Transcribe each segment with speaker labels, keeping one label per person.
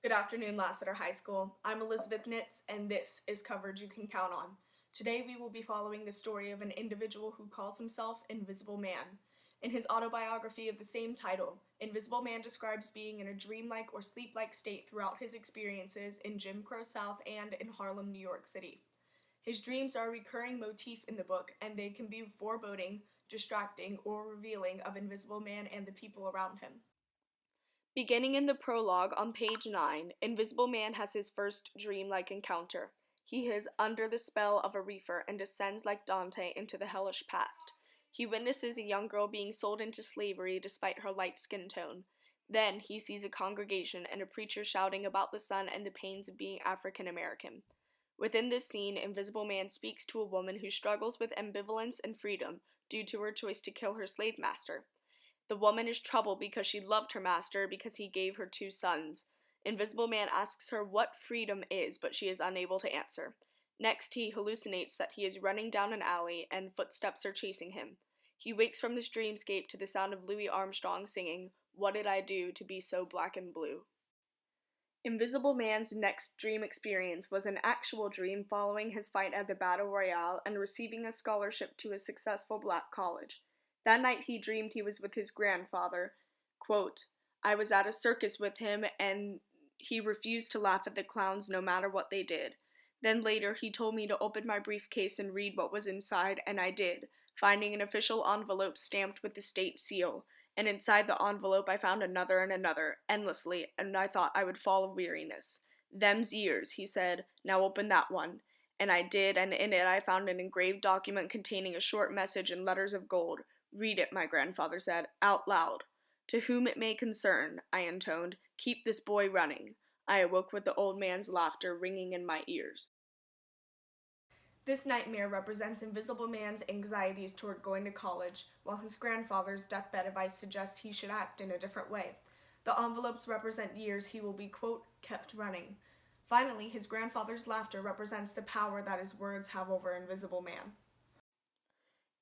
Speaker 1: Good afternoon, Lassiter High School. I'm Elizabeth Nitz, and this is coverage you can count on. Today we will be following the story of an individual who calls himself Invisible Man. In his autobiography of the same title, Invisible Man describes being in a dreamlike or sleep-like state throughout his experiences in Jim Crow South and in Harlem, New York City. His dreams are a recurring motif in the book, and they can be foreboding, distracting, or revealing of Invisible Man and the people around him. Beginning in the prologue on page 9, Invisible Man has his first dreamlike encounter. He is under the spell of a reefer and descends like Dante into the hellish past. He witnesses a young girl being sold into slavery despite her light skin tone. Then he sees a congregation and a preacher shouting about the sun and the pains of being African American. Within this scene, Invisible Man speaks to a woman who struggles with ambivalence and freedom due to her choice to kill her slave master. The woman is troubled because she loved her master because he gave her 2 sons. Invisible Man asks her what freedom is, but she is unable to answer. Next, he hallucinates that he is running down an alley and footsteps are chasing him. He wakes from this dreamscape to the sound of Louis Armstrong singing, "What did I do to be so black and blue?" Invisible Man's next dream experience was an actual dream following his fight at the Battle Royale and receiving a scholarship to a successful black college. That night he dreamed he was with his grandfather. Quote, "I was at a circus with him and he refused to laugh at the clowns no matter what they did. Then later he told me to open my briefcase and read what was inside, and I did, finding an official envelope stamped with the state seal. And inside the envelope I found another and another, endlessly, and I thought I would fall of weariness. 'Them's years,' he said, 'now open that one.' And I did, and in it I found an engraved document containing a short message in letters of gold. 'Read it,' my grandfather said, out loud. 'To whom it may concern,' I intoned, 'keep this boy running.' I awoke with the old man's laughter ringing in my ears." This nightmare represents Invisible Man's anxieties toward going to college, while his grandfather's deathbed advice suggests he should act in a different way. The envelopes represent years he will be, quote, kept running. Finally, his grandfather's laughter represents the power that his words have over Invisible Man.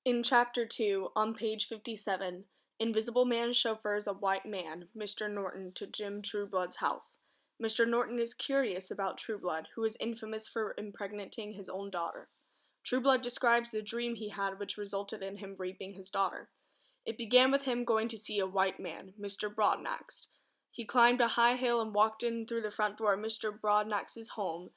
Speaker 1: In Chapter 2, on page 57, Invisible Man chauffeurs a white man, Mr. Norton, to Jim Trueblood's house. Mr. Norton is curious about Trueblood, who is infamous for impregnating his own daughter. Trueblood describes the dream he had which resulted in him raping his daughter. It began with him going to see a white man, Mr. Broadnax. He climbed a high hill and walked in through the front door of Mr. Broadnax's home.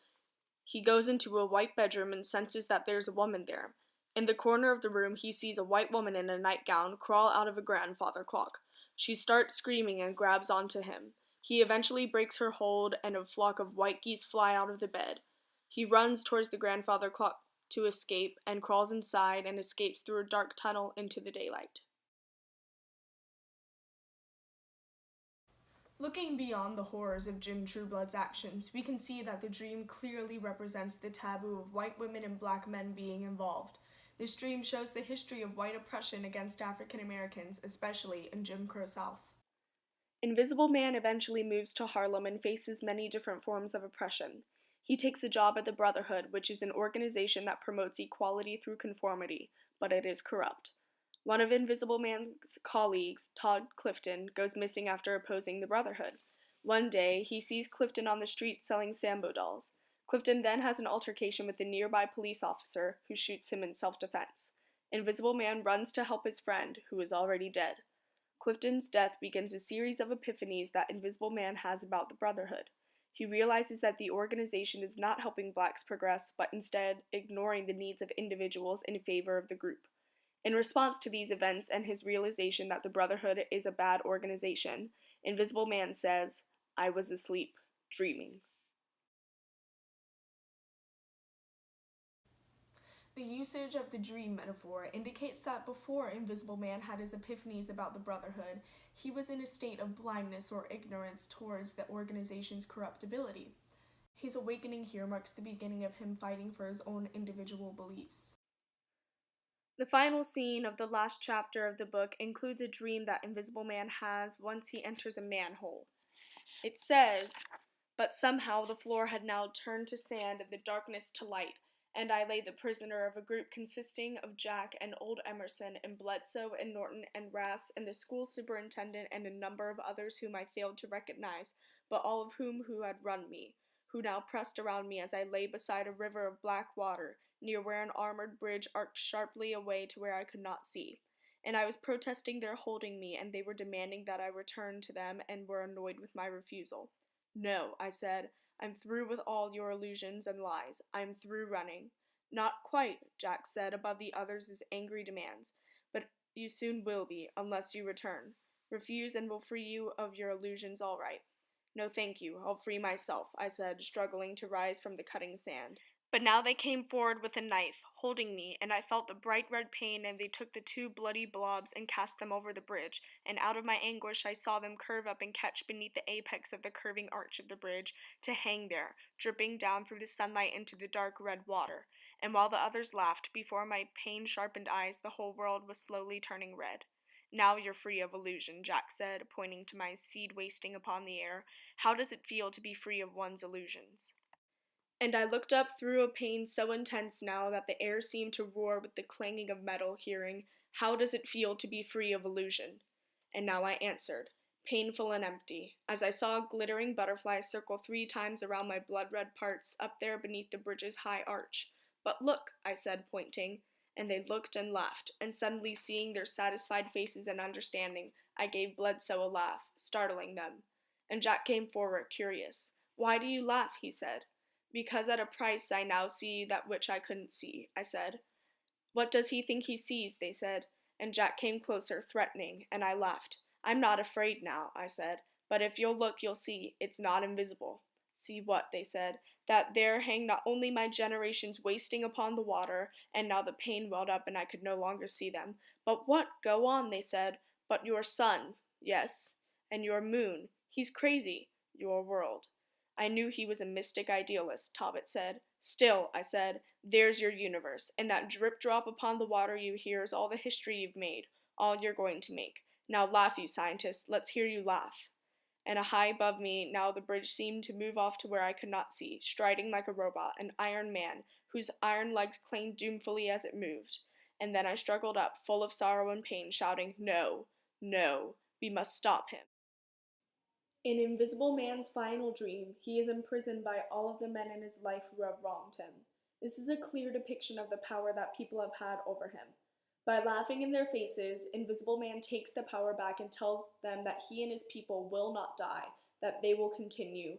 Speaker 1: He goes into a white bedroom and senses that there's a woman there. In the corner of the room, he sees a white woman in a nightgown crawl out of a grandfather clock. She starts screaming and grabs onto him. He eventually breaks her hold and a flock of white geese fly out of the bed. He runs towards the grandfather clock to escape and crawls inside and escapes through a dark tunnel into the daylight. Looking beyond the horrors of Jim Trueblood's actions, we can see that the dream clearly represents the taboo of white women and black men being involved. This dream shows the history of white oppression against African Americans, especially in Jim Crow South. Invisible Man eventually moves to Harlem and faces many different forms of oppression. He takes a job at the Brotherhood, which is an organization that promotes equality through conformity, but it is corrupt. One of Invisible Man's colleagues, Todd Clifton, goes missing after opposing the Brotherhood. One day, he sees Clifton on the street selling Sambo dolls. Clifton then has an altercation with a nearby police officer, who shoots him in self-defense. Invisible Man runs to help his friend, who is already dead. Clifton's death begins a series of epiphanies that Invisible Man has about the Brotherhood. He realizes that the organization is not helping blacks progress, but instead ignoring the needs of individuals in favor of the group. In response to these events and his realization that the Brotherhood is a bad organization, Invisible Man says, "I was asleep, dreaming." The usage of the dream metaphor indicates that before Invisible Man had his epiphanies about the Brotherhood, he was in a state of blindness or ignorance towards the organization's corruptibility. His awakening here marks the beginning of him fighting for his own individual beliefs. The final scene of the last chapter of the book includes a dream that Invisible Man has once he enters a manhole. It says, "But somehow the floor had now turned to sand and the darkness to light, and I lay the prisoner of a group consisting of Jack and old Emerson and Bledsoe and Norton and Rass and the school superintendent and a number of others whom I failed to recognize, but all of who had run me, who now pressed around me as I lay beside a river of black water, near where an armored bridge arced sharply away to where I could not see. And I was protesting their holding me, and they were demanding that I return to them and were annoyed with my refusal. No, I said, I'm through with all your illusions and lies. I'm through running. Not quite, Jack said above the others' angry demands, but you soon will be, unless you return. Refuse and we'll free you of your illusions all right. No, thank you, I'll free myself, I said, struggling to rise from the cutting sand. But now they came forward with a knife, holding me, and I felt the bright red pain, and they took the two bloody blobs and cast them over the bridge, and out of my anguish I saw them curve up and catch beneath the apex of the curving arch of the bridge, to hang there, dripping down through the sunlight into the dark red water. And while the others laughed, before my pain-sharpened eyes the whole world was slowly turning red. Now you're free of illusion, Jack said, pointing to my seed wasting upon the air. How does it feel to be free of one's illusions? And I looked up through a pain so intense now that the air seemed to roar with the clanging of metal, hearing, How does it feel to be free of illusion? And now I answered, painful and empty, as I saw a glittering butterfly circle 3 times around my blood-red parts up there beneath the bridge's high arch. But look, I said, pointing, and they looked and laughed, and suddenly seeing their satisfied faces and understanding, I gave Bledsoe a laugh, startling them. And Jack came forward, curious. Why do you laugh? He said. Because at a price I now see that which I couldn't see, I said. What does he think he sees? They said, and Jack came closer, threatening, and I laughed. I'm not afraid now, I said, but if you'll look you'll see, it's not invisible. See what? They said, that there hang not only my generations wasting upon the water, and now the pain welled up and I could no longer see them, but what? Go on, they said, but your sun, yes, and your moon, he's crazy, your world. I knew he was a mystic idealist, Talbot said. Still, I said, there's your universe, and that drip drop upon the water you hear is all the history you've made, all you're going to make. Now laugh, you scientists, let's hear you laugh. And high above me, now the bridge seemed to move off to where I could not see, striding like a robot, an iron man, whose iron legs clanged doomfully as it moved. And then I struggled up, full of sorrow and pain, shouting, No, no, we must stop him. In Invisible Man's final dream, he is imprisoned by all of the men in his life who have wronged him. This is a clear depiction of the power that people have had over him. By laughing in their faces, Invisible Man takes the power back and tells them that he and his people will not die, that they will continue,